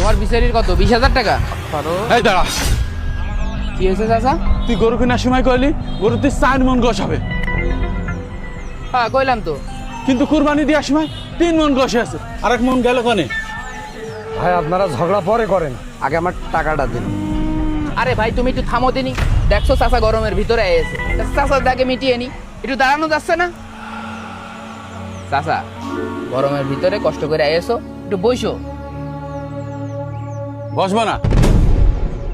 তোমার বিচারির কত 20,000 টাকা? এই দাঁড়া, কি হয়েছে চাচা? তুই গরু কেনার সময় কইলি গরু তুই 4 মন গোশ হবে, হ্যাঁ কইলাম তো। কিন্তু কুরবানি দেওয়ার সময় 3 মন গোশ আছে, আর 1 মন গেল কোনে? ভাই আপনারা ঝগড়া পরে করেন, আগে আমার টাকাটা দিন। আরে ভাই তুমি একটু থামো দিনি, দেখছো চাচা গরমের ভিতরে এসে, চাচার দাগে মিটিয়ে নি, একটু দাঁড়ানো যাচ্ছে না? চাচা গরমের ভিতরে কষ্ট করে এসো, একটু বইসো। বসবো না,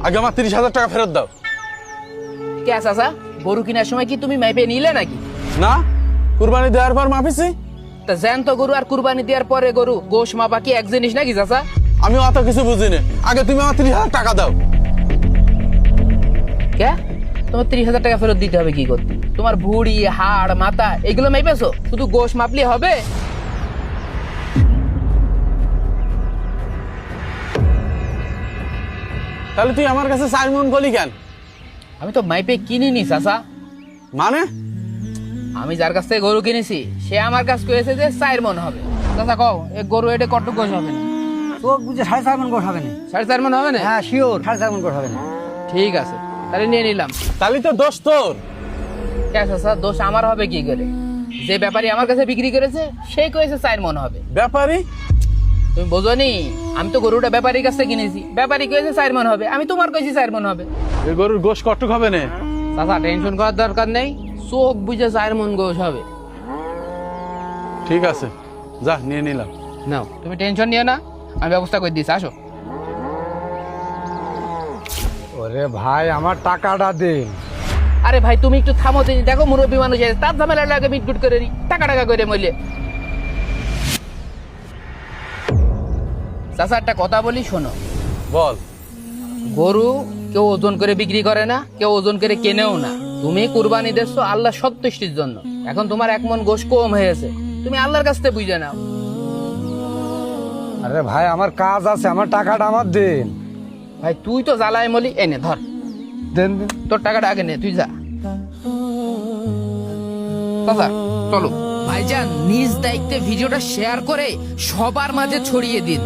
আগে আমার 30,000 টাকা ফেরত দাও। কে চাচা, গরু কেনার সময় কি তুমি মাইপে নিলে নাকি? না, কুরবানি দেওয়ার পর মাপিছি। তা জ্যান্ত গরু আর কুরবানি দেওয়ার পরে গরু গোশ মাপা কি এক জিনিস নাকি চাচা? আমি অত কিছু বুঝি না, আগে তুমি আমার 30,000 টাকা দাও। কে? তোমার 30,000 টাকা ফেরত দিতে হবে কি করতে? তোমার ভুড়ি হাড় মাথা এগুলো মাইপেছো, শুধু গোশ মাপলে হবে? তাহলে তুই আমার কাছে 4 মন গলি কেন? আমি তো মাইপে কিনিনি চাচা। মানে আমি যার কাছ থেকে গরু কিনেছি সে আমার কাছ করেছে যে 4 মন হবে। চাচা কও এই গরু এটা কত গোশ হবে না? চোখ বুঝে 4.5 মন গোশ হবে না। 4.5 মন হবে না? হ্যাঁ শিওর 4.5 মন গোশ হবে না। ঠিক আছে, তাহলে নিয়ে নিলাম। তাহলে তো দোষ তোর। কে চাচা, দোষ আমার হবে কি করে? যে ব্যাপারী আমার কাছে বিক্রি করেছে সেই কয়েছে 4 মন হবে। ব্যাপারী? তুমি বোঝনি, আমি তো গরুটা ব্যাপারীর কাছে কিনেছি, ব্যাপারী কয়েছে 4 মন হবে, আমি তোমার কইছি 4 মন হবে। এই গরুর গোশ কটুক হবে না। চাচা টেনশন করার দরকার নেই, চোখ বুঝে 4 মন গোশ হবে। ঠিক আছে, যা নিয়ে নিলাম। নাও, তুমি টেনশন নিও না, আমি ব্যবস্থা করে দিচ্ছি, আসো। ওরে ভাই আমার টাকাটা দিন। আরে ভাই তুমি একটু থামো দিন, দেখো মুরব্বী মানুষ আছে, তার ঝামেলা লাগে মিটগুট করে নি, টাকা টাকা করে মইলে। চাচা একটা কথা বলি শোনো, বল। গরু কেউ ওজন করে বিক্রি করে না, কেউ ওজন করে কেনেও না। তুমি কুরবানি দিচ্ছ আল্লাহ সন্তুষ্টির জন্য। এখন তোমার 1 মন গোশ কম হয়েছে, তুমি আল্লাহর কাছ থেকে বুঝে নাও। আরে ভাই আমার কাজ আছে, আমার টাকাটা আমার দিন। ভাই তুই তো জ্বালায় মলি, এনে ধর দেন দেন। তোর টাকাটা আগে নে, তুই যা। চাচা চলো। ভাইজান নিজ দায়িত্বে ভিডিওটা শেয়ার করে সবার মাঝে ছড়িয়ে দিন।